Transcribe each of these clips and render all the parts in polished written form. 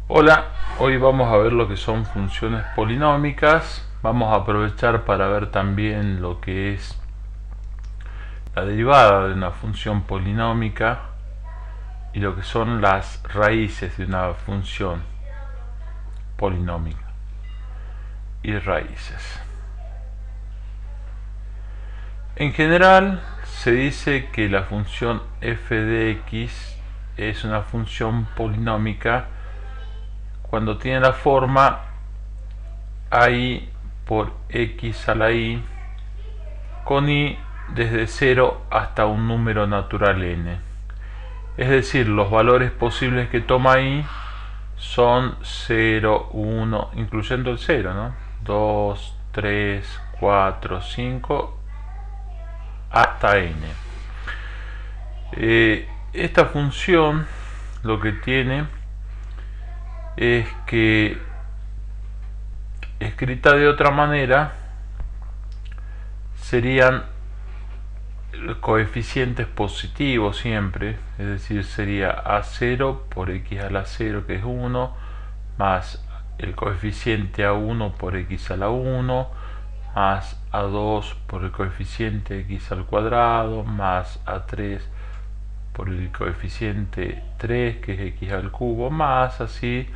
Hola, hoy vamos a ver lo que son funciones polinómicas. Vamos a aprovechar para ver también lo que es la derivada de una función polinómica y lo que son las raíces de una función polinómica y raíces. En general se dice que la función f de x es una función polinómica cuando tiene la forma i por x a la i con i desde 0 hasta un número natural n. Es decir, los valores posibles que toma i son 0, 1, incluyendo el 0, ¿no? 2, 3, 4, 5, hasta n. Esta función lo que tiene es que, escrita de otra manera, serían coeficientes positivos siempre, es decir, sería a0 por x a la 0, que es 1, más el coeficiente a1 por x a la 1, más a2 por el coeficiente x al cuadrado, más a3 por el coeficiente 3, que es x al cubo, más así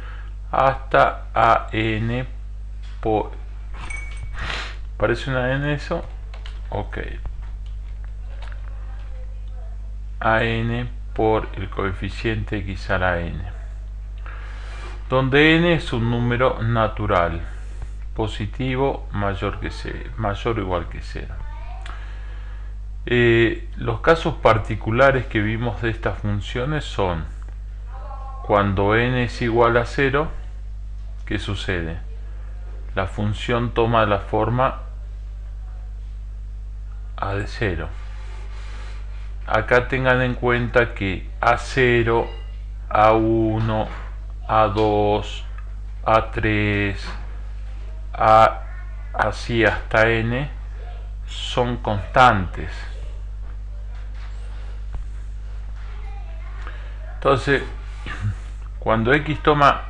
hasta an por... ¿Parece una n eso? Ok. an por el coeficiente x a la n, donde n es un número natural positivo mayor o igual que 0. Los casos particulares que vimos de estas funciones son cuando n es igual a 0. ¿Qué sucede? La función toma la forma a de 0. Acá tengan en cuenta que A0, A1, A2, A3, así hasta N son constantes. Entonces, cuando i toma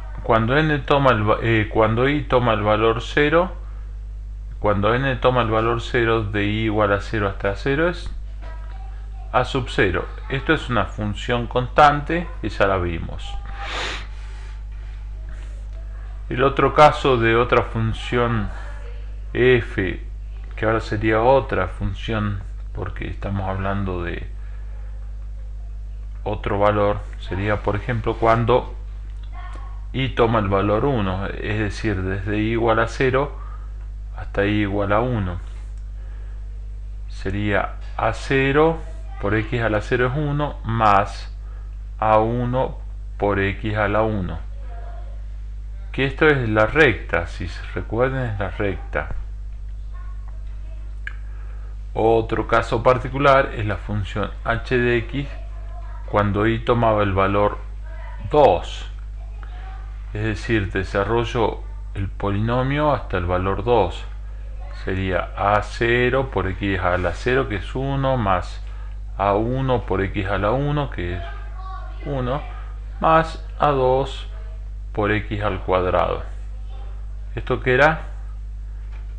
el valor 0, cuando n toma el valor 0 de i igual a 0 hasta 0 es a sub 0. Esto es una función constante y ya la vimos. El otro caso de otra función f, que ahora sería otra función porque estamos hablando de otro valor, sería por ejemplo cuando i toma el valor 1, es decir, desde i igual a 0 hasta i igual a 1. Sería a0 por x a la 0 es 1, más a1 por x a la 1. Que esto es la recta, si se recuerden, es la recta. Otro caso particular es la función h de x cuando i tomaba el valor 2. Es decir, desarrollo el polinomio hasta el valor 2. Sería a0 por x a la 0, que es 1, más a1 por x a la 1, que es 1, más a2 por x al cuadrado. ¿Esto qué era?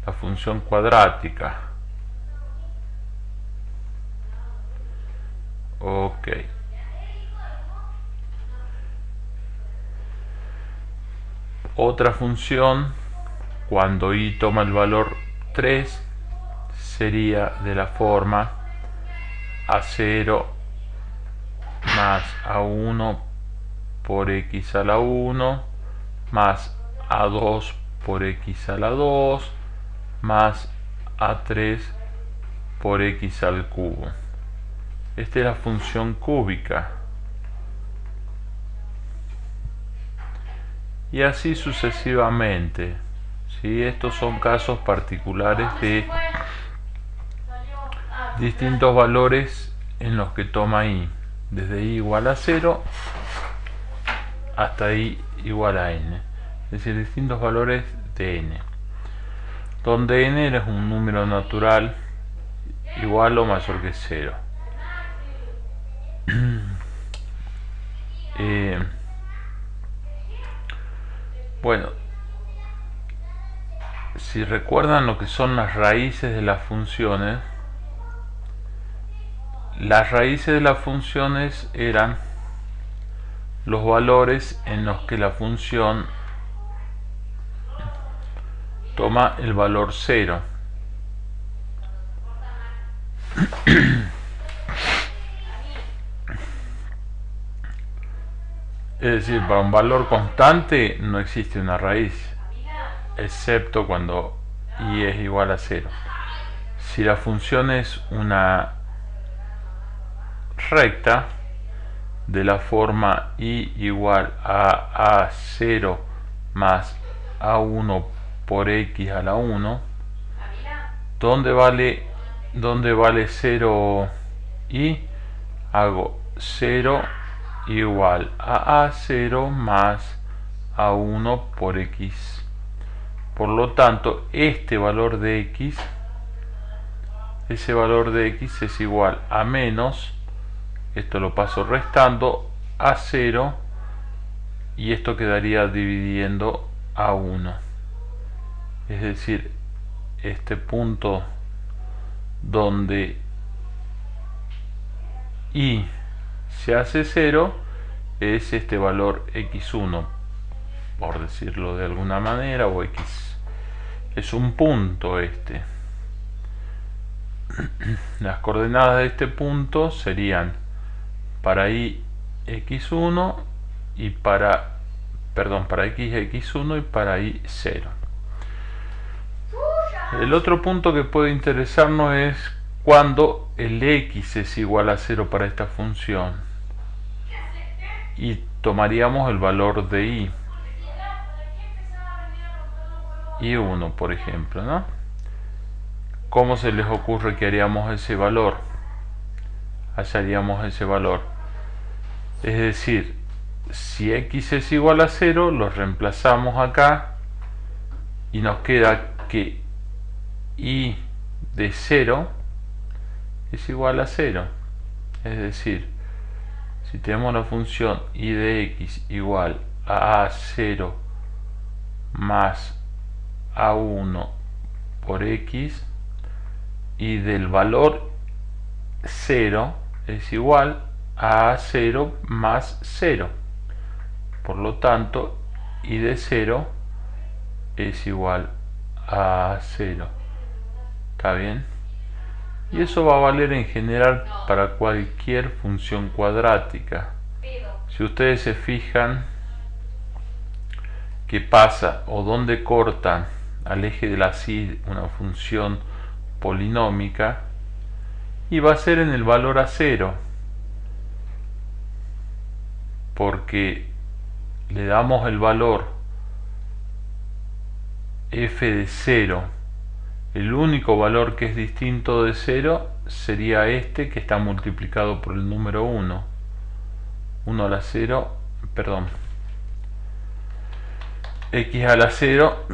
La función cuadrática. Ok. Otra función, cuando i toma el valor 3, sería de la forma a0 más a1 por x a la 1 más a2 por x a la 2 más a3 por x al cubo. Esta es la función cúbica. Y así sucesivamente. ¿Sí? Estos son casos particulares de distintos valores en los que toma i, desde i igual a 0 hasta i igual a n, es decir, distintos valores de n, donde n es un número natural igual o mayor que 0. Bueno, si recuerdan lo que son las raíces de las funciones eran los valores en los que la función toma el valor 0. Es decir, para un valor constante no existe una raíz, excepto cuando y es igual a 0. Si la función es una recta de la forma y igual a a0 más a1 por x a la 1, ¿dónde vale 0 y? Hago 0 igual a a0 más a1 por x. Por lo tanto, este valor de x, ese valor de x es igual a menos, esto lo paso restando, a 0, y esto quedaría dividiendo a 1. Es decir, este punto donde y se hace 0 es este valor x1, por decirlo de alguna manera, o x. Es un punto este. Las coordenadas de este punto serían para y x1 y para x x1 y para y 0. El otro punto que puede interesarnos es cuando el x es igual a 0 para esta función, y tomaríamos el valor de y 1, por ejemplo, ¿no? ¿Cómo se les ocurre que haríamos ese valor? Hallaríamos ese valor. Es decir, si x es igual a 0, lo reemplazamos acá y nos queda que y de 0 es igual a 0. Es decir, si tenemos la función y de x igual a a0 más a1 por x, y del valor 0 es igual a 0 más 0. Por lo tanto, y de 0 es igual a 0. ¿Está bien? Y eso va a valer en general para cualquier función cuadrática. Si ustedes se fijan qué pasa o dónde cortan al eje de la y una función polinómica, y va a ser en el valor a 0, porque le damos el valor f de 0. El único valor que es distinto de 0 sería este, que está multiplicado por el número 1. 1 a la 0, perdón, x a la 0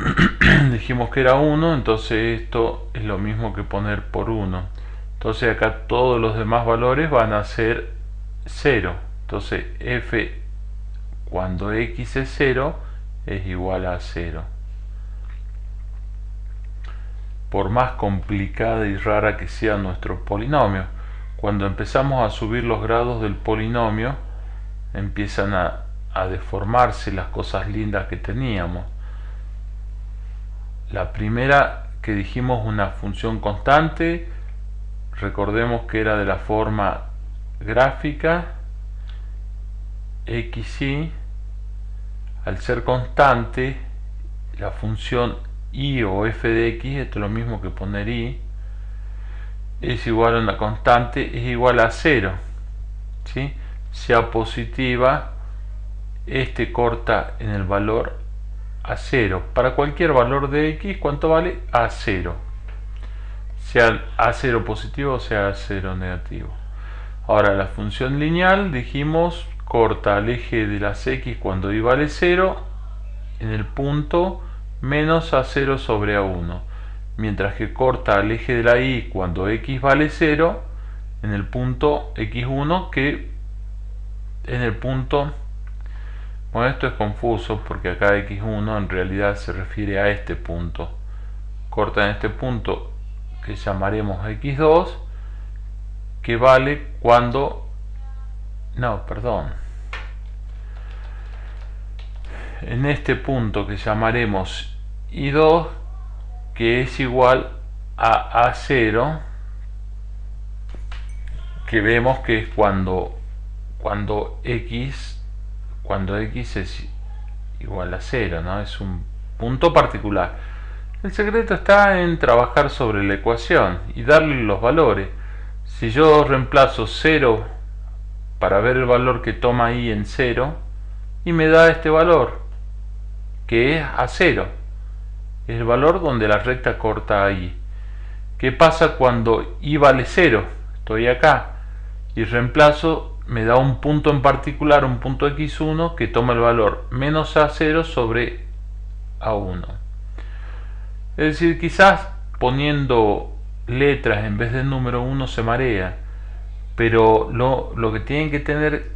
dijimos que era 1, entonces esto es lo mismo que poner por 1. Entonces acá todos los demás valores van a ser 0. Entonces f cuando x es 0 es igual a 0. Por más complicada y rara que sea nuestro polinomio, cuando empezamos a subir los grados del polinomio, empiezan a deformarse las cosas lindas que teníamos. La primera que dijimos, una función constante, recordemos que era de la forma gráfica, xy. Al ser constante, la función y o f de x, esto es lo mismo que poner y, es igual a una constante, es igual a 0, ¿sí? Sea positiva, este corta en el valor a 0. Para cualquier valor de x, ¿cuánto vale? A 0. Sea a0 positivo o sea a0 negativo. Ahora, la función lineal, dijimos, corta al eje de las x cuando y vale 0 en el punto menos a0 sobre a1, mientras que corta al eje de la y cuando x vale 0 en el punto x1, que en el punto Bueno, esto es confuso porque acá x1 en realidad se refiere a este punto. Corta en este punto que llamaremos x2, que vale cuando... No, perdón. En este punto que llamaremos y2, que es igual a a0, que vemos que es cuando x es igual a 0, ¿no? Es un punto particular. El secreto está en trabajar sobre la ecuación y darle los valores. Si yo reemplazo 0 para ver el valor que toma i en 0, y me da este valor, que es a 0, es el valor donde la recta corta a i. ¿Qué pasa cuando i vale 0? Estoy acá y reemplazo, me da un punto en particular, un punto x1 que toma el valor menos a0 sobre a1. Es decir, quizás poniendo letras en vez del número 1 se marea, pero lo que tienen que tener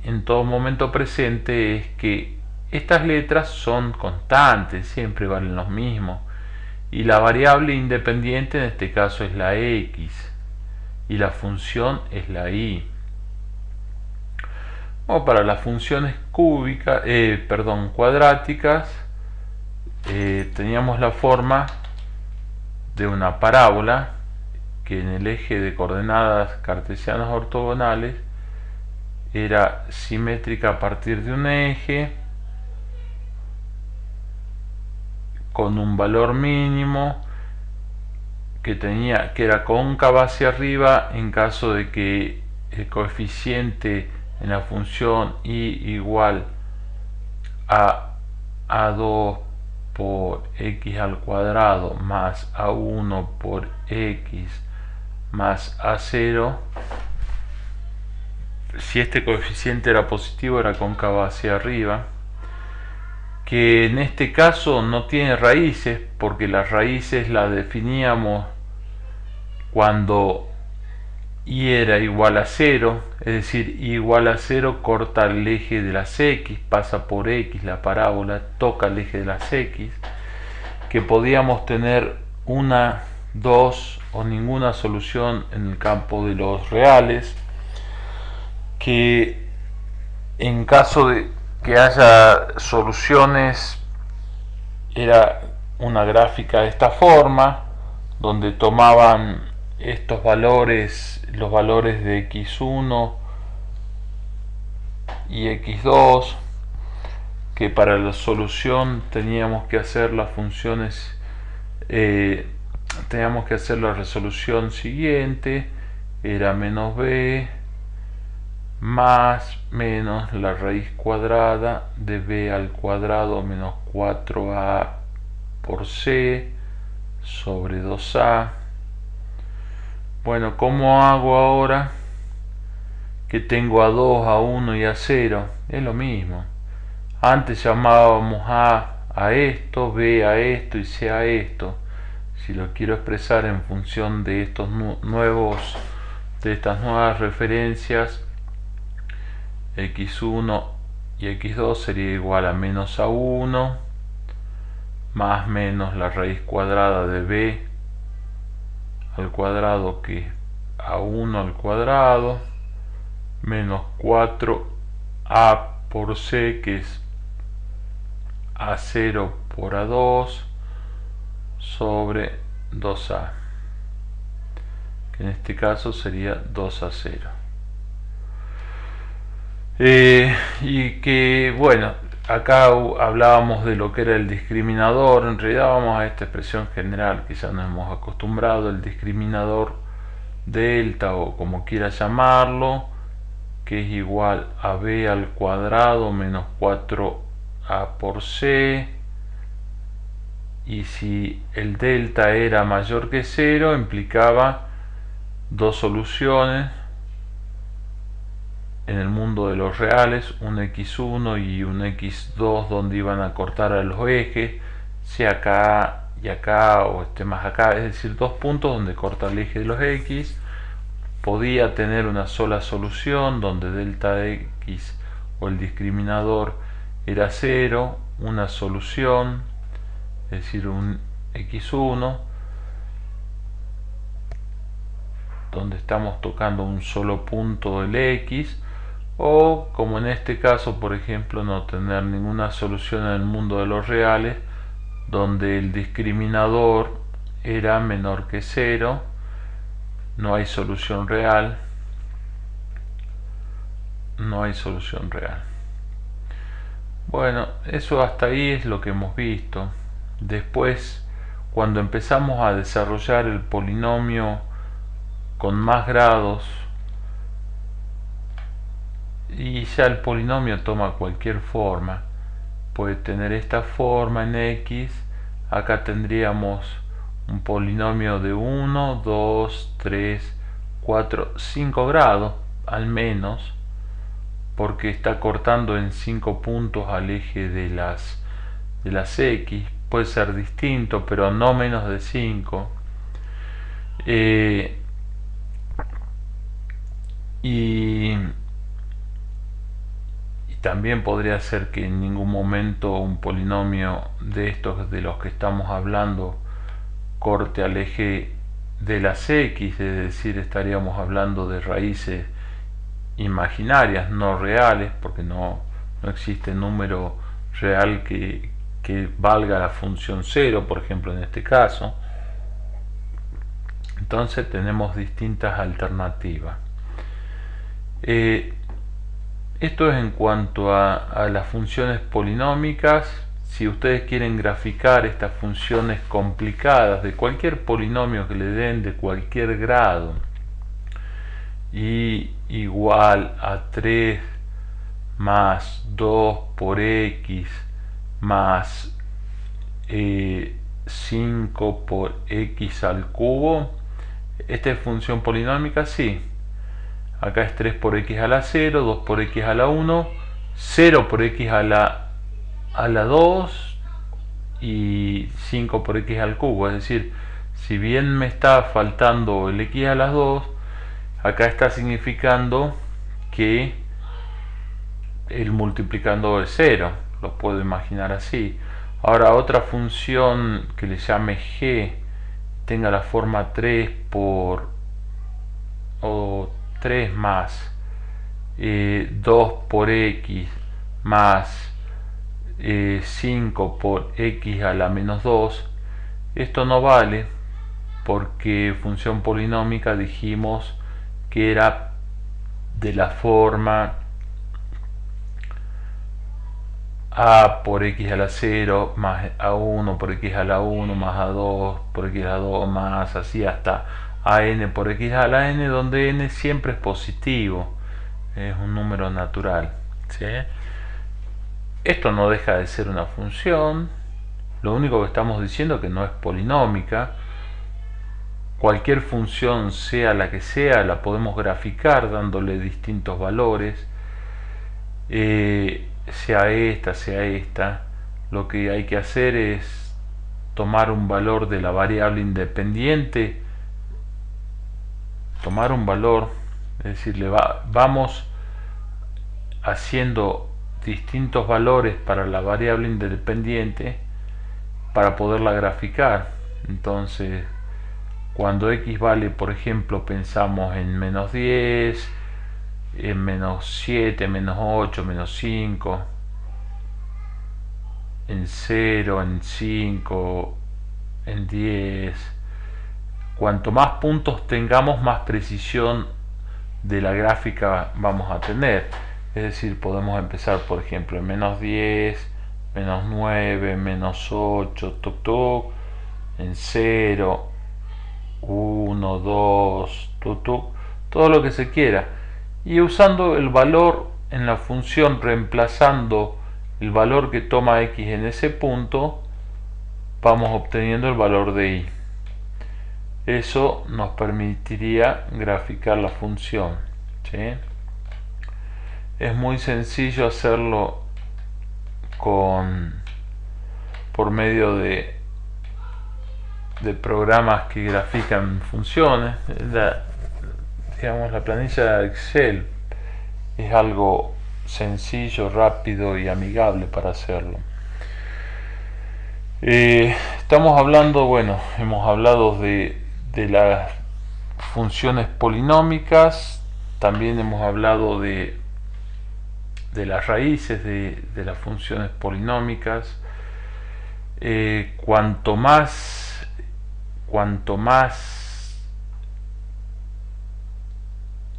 en todo momento presente es que estas letras son constantes, siempre valen los mismos, y la variable independiente en este caso es la x y la función es la y. O para las funciones cúbicas, cuadráticas, teníamos la forma de una parábola que en el eje de coordenadas cartesianas ortogonales era simétrica a partir de un eje con un valor mínimo que era cóncava hacia arriba en caso de que el coeficiente en la función y igual a a2 por x al cuadrado más a1 por x más a0. Si este coeficiente era positivo, era cóncavo hacia arriba, que en este caso no tiene raíces porque las raíces las definíamos cuando y era igual a 0, es decir, y igual a 0 corta el eje de las x, pasa por x, la parábola toca el eje de las x, que podíamos tener una, dos o ninguna solución en el campo de los reales, que en caso de que haya soluciones era una gráfica de esta forma, donde tomaban estos valores, los valores de x1 y x2, que para la solución teníamos que hacer las funciones, teníamos que hacer la resolución siguiente, era menos b más menos la raíz cuadrada de b al cuadrado menos 4a por c sobre 2a. Bueno, ¿cómo hago ahora que tengo a 2, a 1 y a 0? Es lo mismo. Antes llamábamos a esto, b a esto y c a esto. Si lo quiero expresar en función de estos de estas nuevas referencias, x1 y x2 sería igual a menos a1 más menos la raíz cuadrada de b al cuadrado, que es a1 al cuadrado, menos 4a por c, que es a0 por a2 sobre 2a, que en este caso sería 2 a 0. Y que bueno, acá hablábamos de lo que era el discriminador. En realidad vamos a esta expresión general que ya nos hemos acostumbrado, el discriminador delta o como quiera llamarlo, que es igual a b al cuadrado menos 4a por c, y si el delta era mayor que 0 implicaba dos soluciones en el mundo de los reales, un x1 y un x2 donde iban a cortar a los ejes, sea acá y acá o este más acá, es decir, dos puntos donde corta el eje de los x. Podía tener una sola solución donde delta x o el discriminador era 0, una solución, es decir, un x1, donde estamos tocando un solo punto del x, o como en este caso, por ejemplo, no tener ninguna solución en el mundo de los reales, donde el discriminador era menor que 0, no hay solución real, no hay solución real. Bueno, eso hasta ahí es lo que hemos visto. Después, cuando empezamos a desarrollar el polinomio con más grados, y ya el polinomio toma cualquier forma, puede tener esta forma en x, acá tendríamos un polinomio de 1, 2, 3, 4, 5 grados al menos, porque está cortando en 5 puntos al eje de las x, puede ser distinto, pero no menos de 5. Y también podría ser que en ningún momento un polinomio de estos de los que estamos hablando corte al eje de las x, es decir, estaríamos hablando de raíces imaginarias, no reales, porque no existe número real que valga la función 0, por ejemplo, en este caso. Entonces tenemos distintas alternativas. Esto es en cuanto a las funciones polinómicas. Si ustedes quieren graficar estas funciones complicadas de cualquier polinomio que le den de cualquier grado, y igual a 3 más 2 por x más 5 por x al cubo, esta es función polinómica, sí. Acá es 3 por x a la 0, 2 por x a la 1, 0 por x a la 2 y 5 por x al cubo. Es decir, si bien me está faltando el x a las 2, acá está significando que el multiplicando es 0. Lo puedo imaginar así. Ahora, otra función que le llame g tenga la forma 3 por o 3 más 2 por x más 5 por x a la menos 2, esto no vale, porque función polinómica dijimos que era de la forma a por x a la 0 más a1 por x a la 1 más a2 por x a la 2 más así hasta a n por x a la n, donde n siempre es positivo, es un número natural, ¿sí? Esto no deja de ser una función, lo único que estamos diciendo es que no es polinómica. Cualquier función, sea la que sea, la podemos graficar dándole distintos valores, sea esta. Lo que hay que hacer es tomar un valor de la variable independiente, tomar un valor, es decir, vamos haciendo distintos valores para la variable independiente para poderla graficar. Entonces, cuando x vale, por ejemplo, pensamos en menos 10, en menos 7, menos 8, menos 5, en 0, en 5, en 10. Cuanto más puntos tengamos, más precisión de la gráfica vamos a tener. Es decir, podemos empezar, por ejemplo, en menos 10, menos 9, menos 8, en 0, 1, 2, todo lo que se quiera. Y usando el valor en la función, reemplazando el valor que toma x en ese punto, vamos obteniendo el valor de y. Eso nos permitiría graficar la función, ¿sí? Es muy sencillo hacerlo por medio de programas que grafican funciones. La planilla de Excel es algo sencillo, rápido y amigable para hacerlo. Estamos hablando, bueno, hemos hablado de las funciones polinómicas, también hemos hablado de las raíces de las funciones polinómicas. Cuanto más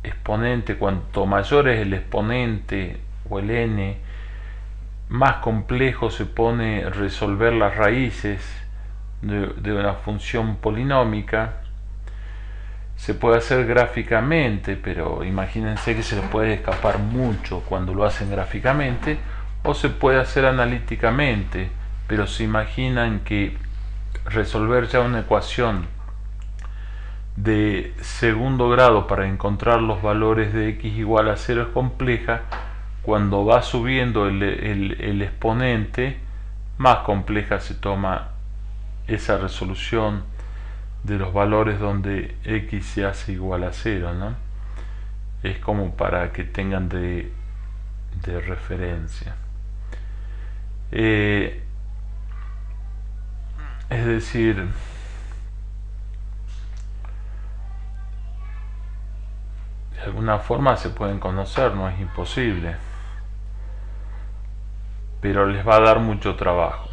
exponente, cuanto mayor es el exponente o el n, más complejo se pone resolver las raíces de una función polinómica. Se puede hacer gráficamente, pero imagínense que se les puede escapar mucho cuando lo hacen gráficamente, o se puede hacer analíticamente, pero se imaginan que resolver ya una ecuación de segundo grado para encontrar los valores de x igual a 0 es compleja. Cuando va subiendo el exponente, más compleja se toma esa resolución de los valores donde x se hace igual a 0, ¿no? Es como para que tengan de referencia. Es decir, de alguna forma se pueden conocer, no es imposible, pero les va a dar mucho trabajo.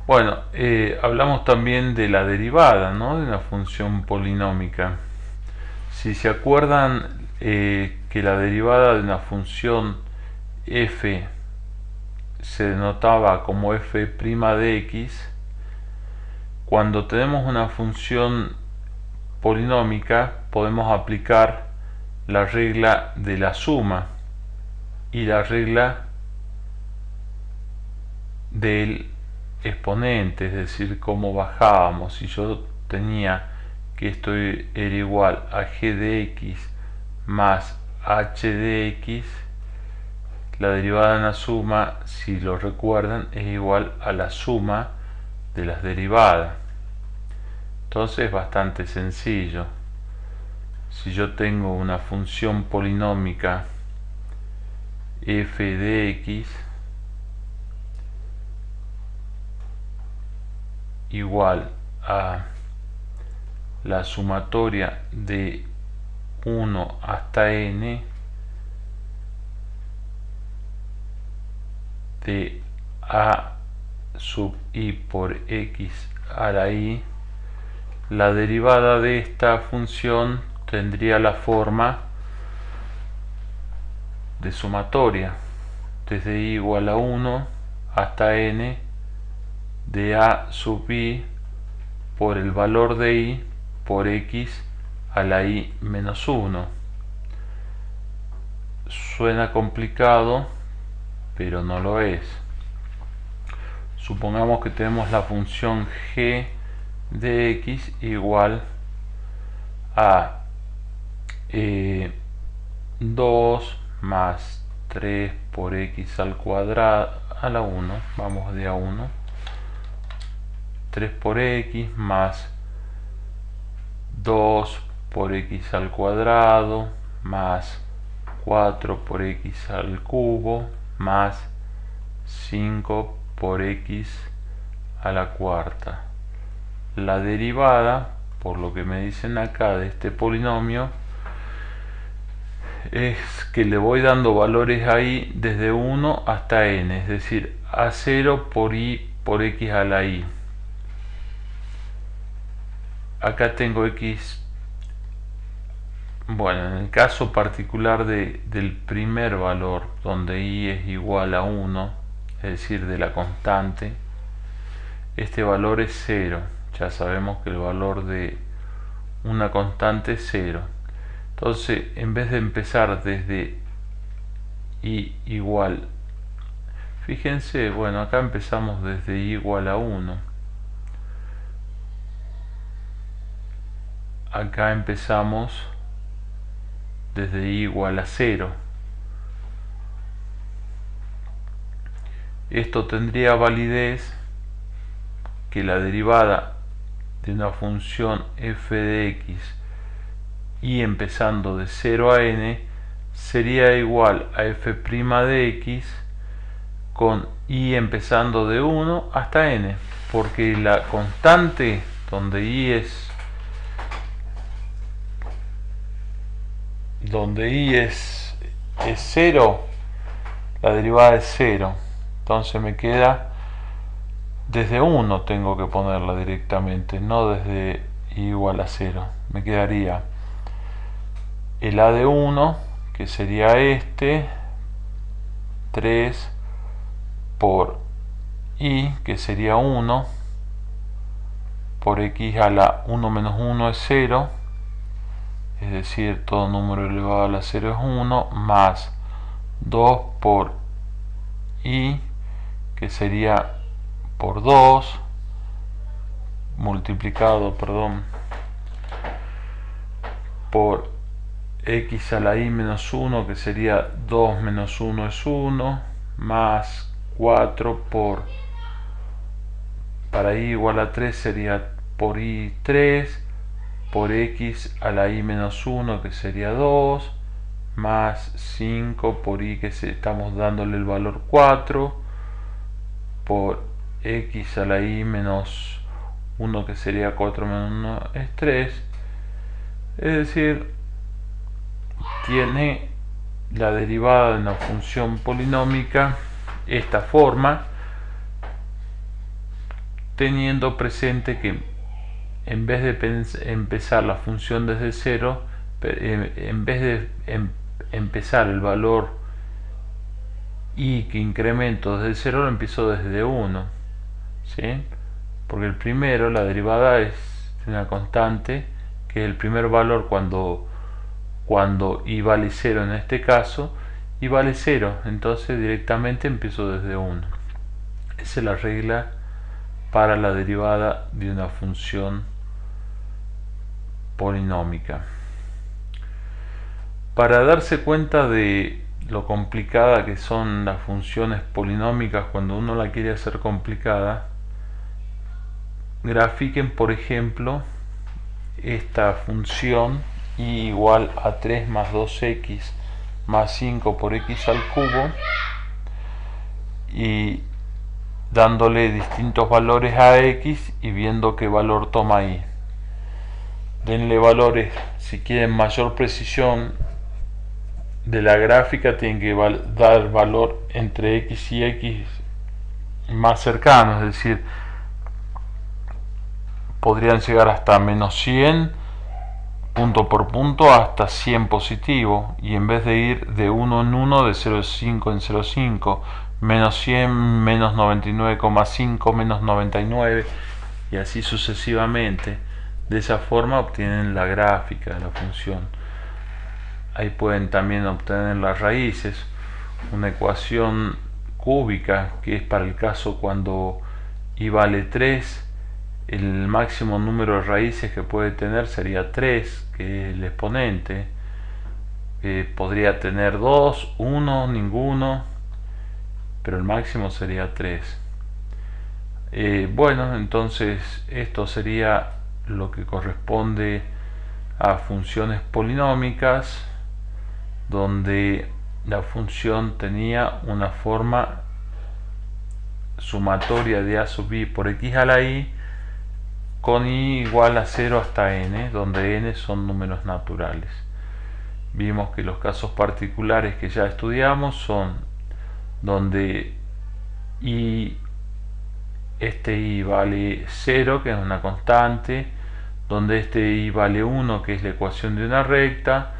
Bueno, hablamos también de la derivada, ¿no?, de una función polinómica. Si se acuerdan que la derivada de una función f se denotaba como f' de x, cuando tenemos una función polinómica podemos aplicar la regla de la suma y la regla del exponente, es decir, cómo bajábamos. Si yo tenía que esto era igual a g de x más h de x, la derivada en la suma, si lo recuerdan, es igual a la suma de las derivadas. Entonces es bastante sencillo. Si yo tengo una función polinómica f de x igual a la sumatoria de 1 hasta n de a sub i por x a la i, la derivada de esta función tendría la forma de sumatoria, desde i igual a 1 hasta n de a sub i por el valor de i por x a la i menos 1. Suena complicado, pero no lo es. Supongamos que tenemos la función g de x igual a 2 más 3 por x al cuadrado a la 1, vamos de a 1, 3 por x más 2 por x al cuadrado más 4 por x al cubo más 5 por x a la cuarta. La derivada, por lo que me dicen acá, de este polinomio es que le voy dando valores ahí desde 1 hasta n, es decir, a 0 por i por x a la i. Acá tengo x, bueno, en el caso particular del primer valor, donde i es igual a 1, es decir, de la constante, este valor es 0. Ya sabemos que el valor de una constante es 0. Entonces, en vez de empezar desde i igual, fíjense, bueno, acá empezamos desde i igual a 1. Acá empezamos desde i igual a 0. Esto tendría validez que la derivada de una función f de x y empezando de 0 a n sería igual a f' de x con i empezando de 1 hasta n, porque la constante donde i es 0, la derivada es 0, entonces me queda desde 1, tengo que ponerla directamente, no desde i igual a 0. Me quedaría el a de 1, que sería 3 por i, que sería 1, por x a la 1 menos 1 es 0, es decir, todo número elevado a la 0 es 1, más 2 por i, que sería por 2, multiplicado, por x a la i menos 1, que sería 2 menos 1 es 1, más 4 por, para i igual a 3 sería por i 3, por x a la i menos 1, que sería 2, más 5 por i, que estamos dándole el valor 4, por x a la i menos 1, que sería 4 menos 1 es 3, es decir, tiene la derivada de una función polinómica esta forma, teniendo presente que en vez de empezar la función desde 0, en vez de empezar el valor i que incremento desde 0, lo empiezo desde 1, ¿sí? Porque el primero, la derivada es una constante, que es el primer valor cuando i vale 0 en este caso, i vale 0, entonces directamente empiezo desde 1. Esa es la regla para la derivada de una función polinómica. Para darse cuenta de lo complicada que son las funciones polinómicas cuando uno la quiere hacer complicada, grafiquen por ejemplo esta función i igual a 3 más 2x más 5 por x al cubo, y dándole distintos valores a x y viendo qué valor toma i. Denle valores, si quieren mayor precisión de la gráfica, tienen que dar valor entre x y x más cercanos, es decir, podrían llegar hasta menos 100 punto por punto hasta 100 positivo, y en vez de ir de 1 en 1, de 0,5 en 0,5, menos 100, menos 99,5, menos 99, y así sucesivamente. De esa forma obtienen la gráfica de la función. Ahí pueden también obtener las raíces, una ecuación cúbica, que es para el caso cuando i vale 3, el máximo número de raíces que puede tener sería 3, que es el exponente. Podría tener 2, 1, ninguno, pero el máximo sería 3. Bueno, entonces esto sería lo que corresponde a funciones polinómicas, donde la función tenía una forma sumatoria de a sub i por x a la i, con i igual a 0 hasta n, donde n son números naturales. Vimos que los casos particulares que ya estudiamos son donde este i vale 0, que es una constante, donde este i vale 1, que es la ecuación de una recta,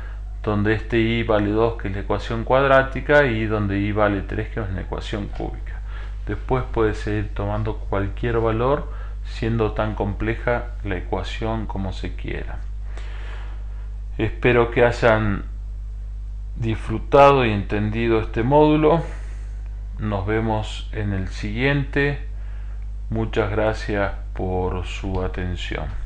donde este i vale 2, que es la ecuación cuadrática, y donde i vale 3, que es una ecuación cúbica. Después puede seguir tomando cualquier valor, siendo tan compleja la ecuación como se quiera. Espero que hayan disfrutado y entendido este módulo. Nos vemos en el siguiente. Muchas gracias por su atención.